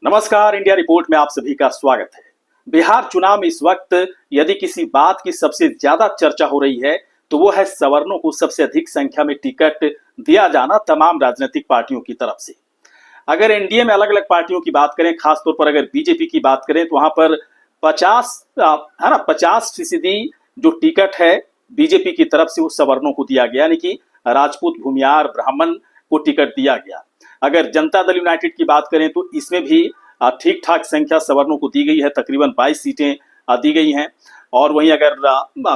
नमस्कार, India report में आप सभी का स्वागत है। बिहार चुनाव में इस वक्त यदि किसी बात की सबसे ज्यादा चर्चा हो रही है तो वो है सवर्णों को सबसे अधिक संख्या में टिकट दिया जाना तमाम राजनीतिक पार्टियों की तरफ से। अगर एनडीए में अलग अलग पार्टियों की बात करें, खासतौर पर अगर बीजेपी की बात करें तो वहां पर 50% जो टिकट है बीजेपी की तरफ से वो सवर्णों को दिया गया, यानी कि राजपूत, भूमियार, ब्राह्मण को टिकट दिया गया। अगर जनता दल यूनाइटेड की बात करें तो इसमें भी ठीक ठाक संख्या सवर्णों को दी गई है, तकरीबन 22 सीटें दी गई हैं। और वहीं अगर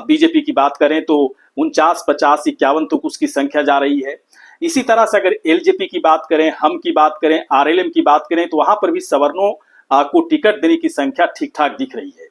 बीजेपी की बात करें तो 49, 50, 51 तक उसकी संख्या जा रही है। इसी तरह से अगर एलजेपी की बात करें, हम की बात करें, आरएलएम की बात करें तो वहां पर भी सवर्णों को टिकट देने की संख्या ठीक ठाक दिख रही है।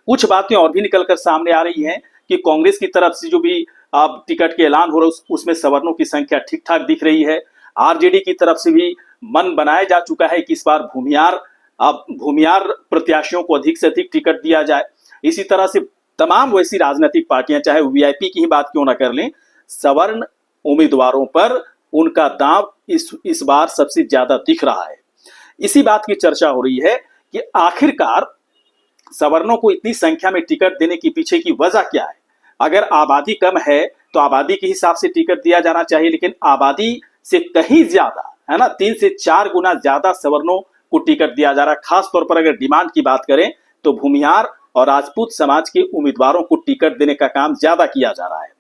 कुछ बातें और भी निकलकर सामने आ रही हैं कि कांग्रेस की तरफ से जो भी टिकट के ऐलान हो रहा है उसमें सवर्णों की संख्या ठीक ठाक दिख रही है। आरजेडी की तरफ से भी मन बनाया जा चुका है कि इस बार भूमियार प्रत्याशियों को अधिक से अधिक टिकट दिया जाए। इसी तरह से तमाम वैसी राजनीतिक पार्टियां, चाहे वीआईपी की ही बात क्यों ना कर लें, सवर्ण उम्मीदवारों पर उनका दांव इस बार सबसे ज्यादा दिख रहा है। इसी बात की चर्चा हो रही है कि आखिरकार सवर्णों को इतनी संख्या में टिकट देने के पीछे की वजह क्या है। अगर आबादी कम है तो आबादी के हिसाब से टिकट दिया जाना चाहिए, लेकिन आबादी से कहीं ज्यादा, है ना, 3 से 4 गुना ज्यादा सवर्णों को टिकट दिया जा रहा है। खास तौर पर अगर डिमांड की बात करें तो भूमिहार और राजपूत समाज के उम्मीदवारों को टिकट देने का काम ज्यादा किया जा रहा है।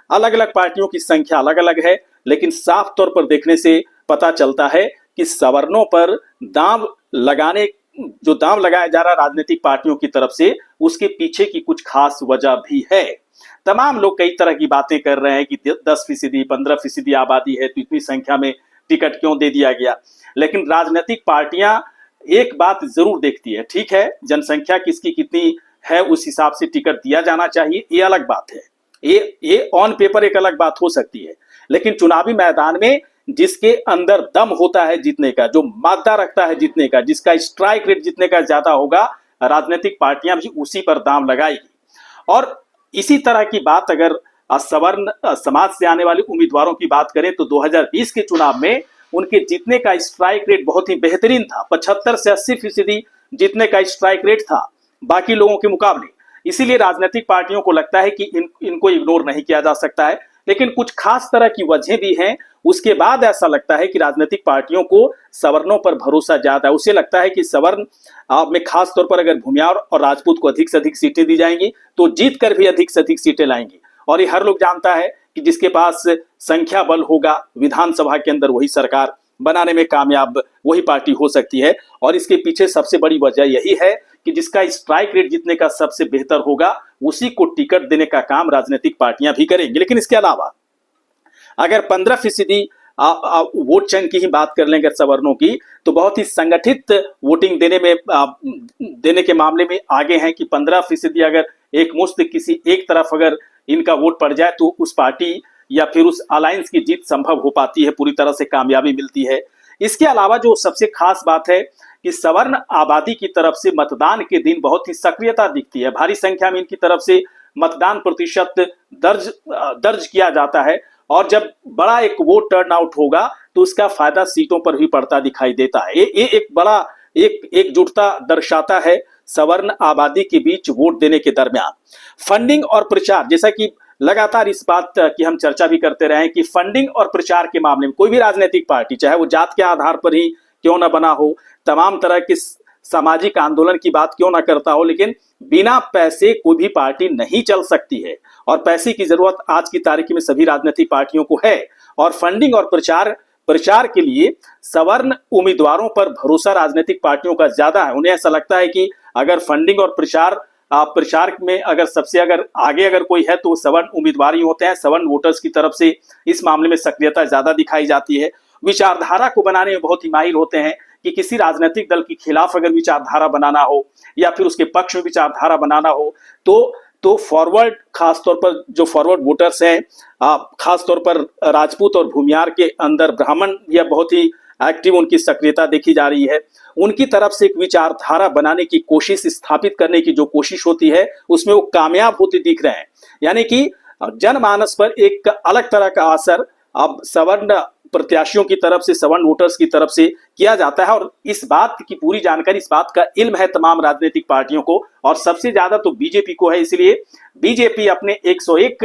अलग अलग पार्टियों की संख्या अलग अलग है, लेकिन साफ तौर पर देखने से पता चलता है कि सवर्णों पर दांव लगाया जा रहा है राजनीतिक पार्टियों की तरफ से, उसके पीछे की कुछ खास वजह भी है। तमाम लोग कई तरह की बातें कर रहे हैं कि 10%, 15% आबादी है तो इतनी संख्या में टिकट क्यों दे दिया गया। लेकिन राजनीतिक पार्टियां एक बात जरूर देखती है, ठीक है, जनसंख्या किसकी कितनी है उस हिसाब से टिकट दिया जाना चाहिए, ये अलग बात है। ये ऑन पेपर एक अलग बात हो सकती है, लेकिन चुनावी मैदान में जिसके अंदर दम होता है जीतने का, जो मादा रखता है जीतने का, जिसका स्ट्राइक रेट जीतने का ज्यादा होगा, राजनीतिक पार्टियां भी उसी पर दाम लगाएगी। और इसी तरह की बात अगर सवर्ण समाज से आने वाले उम्मीदवारों की बात करें तो 2020 के चुनाव में उनके जीतने का स्ट्राइक रेट बहुत ही बेहतरीन था। 75 से 80% जीतने का स्ट्राइक रेट था बाकी लोगों के मुकाबले। इसीलिए राजनीतिक पार्टियों को लगता है कि इनको इग्नोर नहीं किया जा सकता है, लेकिन कुछ खास तरह की वजह भी हैं। उसके बाद ऐसा लगता है कि राजनीतिक पार्टियों को सवर्णों पर भरोसा ज्यादा है। उसे लगता है कि सवर्ण में खास तौर पर अगर भूमियार और राजपूत को अधिक से अधिक सीटें दी जाएंगी तो जीत कर भी अधिक से अधिक सीटें लाएंगी। और ये हर लोग जानता है कि जिसके पास संख्या बल होगा विधानसभा के अंदर वही सरकार बनाने में कामयाब वही पार्टी हो सकती है। और इसके पीछे सबसे बड़ी वजह यही है कि जिसका स्ट्राइक रेट जीतने का सबसे बेहतर होगा उसी को टिकट देने का काम राजनीतिक पार्टियां भी करेंगी। लेकिन इसके अलावा अगर 15% वोट चंक की ही बात कर लेंगे सवर्णों की, तो बहुत ही संगठित वोटिंग देने के मामले में आगे हैं कि 15% अगर एक मुश्त किसी एक तरफ अगर इनका वोट पड़ जाए तो उस पार्टी या फिर उस अलायंस की जीत संभव हो पाती है, पूरी तरह से कामयाबी मिलती है। इसके अलावा जो सबसे खास बात है कि सवर्ण आबादी की तरफ से मतदान के दिन बहुत ही सक्रियता दिखती है। भारी संख्या में इनकी तरफ से मतदान प्रतिशत दर्ज किया जाता है, और जब बड़ा एक वोट टर्न आउट होगा तो उसका फायदा सीटों पर भी पड़ता दिखाई देता है। ये एक बड़ा एकजुटता दर्शाता है सवर्ण आबादी के बीच वोट देने के दरमियान। फंडिंग और प्रचार, जैसा कि लगातार इस बात की हम चर्चा भी करते रहे कि फंडिंग और प्रचार के मामले में कोई भी राजनीतिक पार्टी, चाहे वो जात के आधार पर ही क्यों ना बना हो, तमाम तरह के सामाजिक आंदोलन की बात क्यों ना करता हो, लेकिन बिना पैसे कोई भी पार्टी नहीं चल सकती है। और पैसे की जरूरत आज की तारीख में सभी राजनीतिक पार्टियों को है। और फंडिंग और प्रचार के लिए सवर्ण उम्मीदवारों पर भरोसा राजनीतिक पार्टियों का ज्यादा है। उन्हें ऐसा लगता है कि अगर फंडिंग और प्रचार में अगर आगे अगर कोई है तो सवर्ण उम्मीदवार ही होते हैं। सवर्ण वोटर्स की तरफ से इस मामले में सक्रियता ज्यादा दिखाई जाती है। विचारधारा को बनाने में बहुत ही माहिर होते हैं कि किसी राजनीतिक दल के खिलाफ अगर विचारधारा बनाना हो या फिर उसके पक्ष में विचारधारा बनाना हो तो फॉरवर्ड, खासतौर पर जो फॉरवर्ड वोटर्स हैं, खासतौर पर राजपूत और भूमियार के अंदर ब्राह्मण या बहुत ही एक्टिव उनकी सक्रियता देखी जा रही है। उनकी तरफ से एक विचारधारा बनाने की कोशिश, स्थापित करने की जो कोशिश होती है उसमें वो कामयाब होते दिख रहे हैं। यानी कि जनमानस पर एक अलग तरह का असर अब सवर्ण प्रत्याशियों की तरफ से, सवर्ण वोटर्स की तरफ से किया जाता है। और इस बात की पूरी जानकारी, इस बात का इल्म है तमाम राजनीतिक पार्टियों को, और सबसे ज्यादा तो बीजेपी को है। इसलिए बीजेपी अपने 101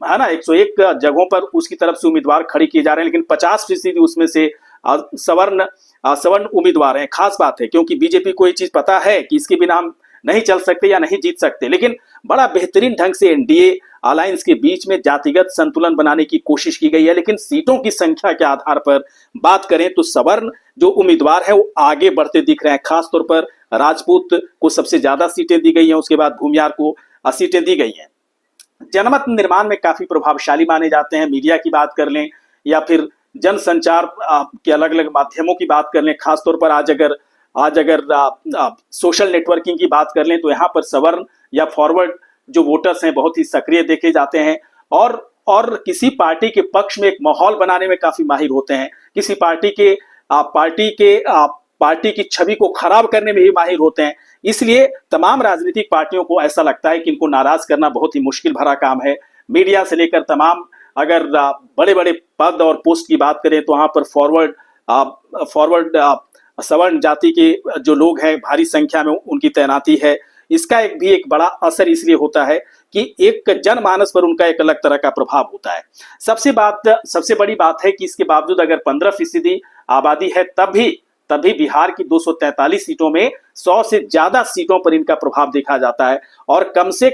है ना 101 जगहों पर उसकी तरफ से उम्मीदवार खड़ी किए जा रहे हैं, लेकिन 50% उसमें से सवर्ण उम्मीदवार हैं। खास बात है, क्योंकि बीजेपी को ये चीज पता है कि इसके बिना हम नहीं चल सकते या नहीं जीत सकते, लेकिन बड़ा बेहतरीन ढंग से एनडीए अलायंस के बीच में जातिगत संतुलन बनाने की कोशिश की गई है। लेकिन सीटों की संख्या के आधार पर बात करें तो सवर्ण जो उम्मीदवार है वो आगे बढ़ते दिख रहे हैं। खासतौर पर राजपूत को सबसे ज्यादा सीटें दी गई हैं, उसके बाद भूमियार को सीटें दी गई हैं। जनमत निर्माण में काफी प्रभावशाली माने जाते हैं। मीडिया की बात कर लें या फिर जनसंचार के अलग अलग माध्यमों की बात कर लें, खासतौर पर आज अगर सोशल नेटवर्किंग की बात कर लें तो यहाँ पर सवर्ण या फॉरवर्ड जो वोटर्स हैं बहुत ही सक्रिय देखे जाते हैं, और किसी पार्टी के पक्ष में एक माहौल बनाने में काफी माहिर होते हैं। किसी पार्टी की छवि को खराब करने में भी माहिर होते हैं। इसलिए तमाम राजनीतिक पार्टियों को ऐसा लगता है कि इनको नाराज करना बहुत ही मुश्किल भरा काम है। मीडिया से लेकर तमाम, अगर बड़े बड़े पद और पोस्ट की बात करें तो वहां पर फॉरवर्ड सवर्ण जाति के जो लोग हैं भारी संख्या में उनकी तैनाती है। इसका एक बड़ा असर इसलिए होता है कि एक जनमानस पर उनका एक अलग तरह का प्रभाव होता है। सबसे बड़ी बात है कि इसके बावजूद अगर 15% आबादी है तब भी बिहार की 243 सीटों में 100 से ज्यादा सीटों पर इनका प्रभाव देखा जाता है, और कम से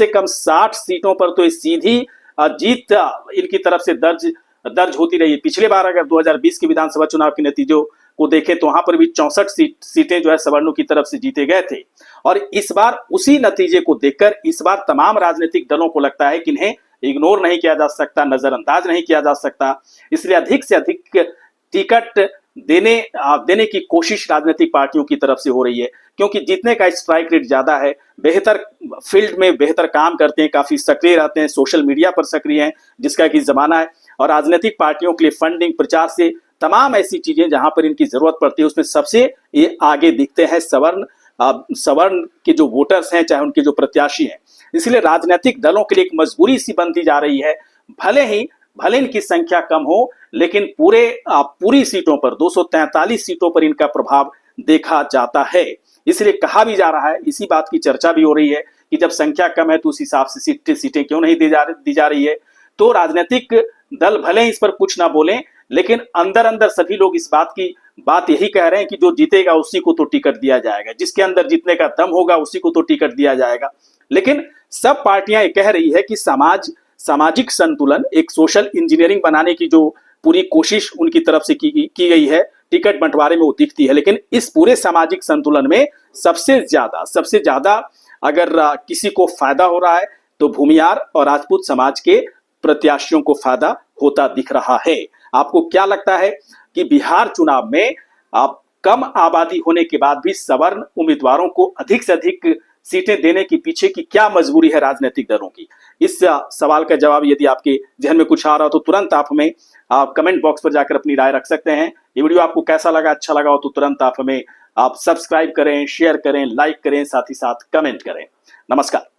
कम 60 सीटों पर तो सीधी जीत इनकी तरफ से दर्ज होती रही है। पिछले बार अगर 2020 के विधानसभा चुनाव के नतीजों को देखें तो वहां पर भी 64 सीटें जो है सवर्णों की तरफ से जीते गए थे। और इस बार उसी नतीजे को देखकर इस बार तमाम राजनीतिक दलों को लगता है कि इन्हें इग्नोर नहीं किया जा सकता, नजरअंदाज नहीं किया जा सकता। इसलिए अधिक से अधिक टिकट देने की कोशिश राजनीतिक पार्टियों की तरफ से हो रही है, क्योंकि जीतने का स्ट्राइक रेट ज्यादा है, बेहतर फील्ड में बेहतर काम करते हैं, काफी सक्रिय रहते हैं, सोशल मीडिया पर सक्रिय हैं जिसका कि जमाना है। और राजनीतिक पार्टियों के लिए फंडिंग, प्रचार से तमाम ऐसी चीजें जहां पर इनकी जरूरत पड़ती है उसमें सबसे ये आगे दिखते हैं सवर्ण के जो वोटर्स हैं, चाहे उनके जो प्रत्याशी हैं। इसलिए राजनीतिक दलों के लिए एक मजबूरी सी बनती जा रही है, भले इनकी संख्या कम हो, लेकिन पूरी सीटों पर 243 सीटों पर इनका प्रभाव देखा जाता है। इसलिए कहा भी जा रहा है, इसी बात की चर्चा भी हो रही है कि जब संख्या कम है तो उस हिसाब से सीटें क्यों नहीं दी जा रही है। तो राजनीतिक दल भले ही इस पर कुछ ना बोलें, लेकिन अंदर अंदर सभी लोग इस बात यही कह रहे हैं कि जो जीतेगा उसी को तो टिकट दिया जाएगा, जिसके अंदर जीतने का दम होगा उसी को तो टिकट दिया जाएगा। लेकिन सब पार्टियां ये कह रही है कि सामाजिक संतुलन, एक सोशल इंजीनियरिंग बनाने की जो पूरी कोशिश उनकी तरफ से की गई है टिकट बंटवारे में वो दिखती है। लेकिन इस पूरे सामाजिक संतुलन में सबसे ज्यादा अगर किसी को फायदा हो रहा है तो भूमियार और राजपूत समाज के प्रत्याशियों को फायदा होता दिख रहा है। आपको क्या लगता है कि बिहार चुनाव में कम आबादी होने के बाद भी सवर्ण उम्मीदवारों को अधिक से अधिक सीटें देने के पीछे की क्या मजबूरी है राजनीतिक दलों की? इस सवाल का जवाब यदि आपके जहन में कुछ आ रहा हो तो तुरंत आप हमें कमेंट बॉक्स पर जाकर अपनी राय रख सकते हैं। ये वीडियो आपको कैसा लगा, अच्छा लगा हो तो तुरंत आप हमें सब्सक्राइब करें, शेयर करें, लाइक करें, साथ ही साथ कमेंट करें। नमस्कार।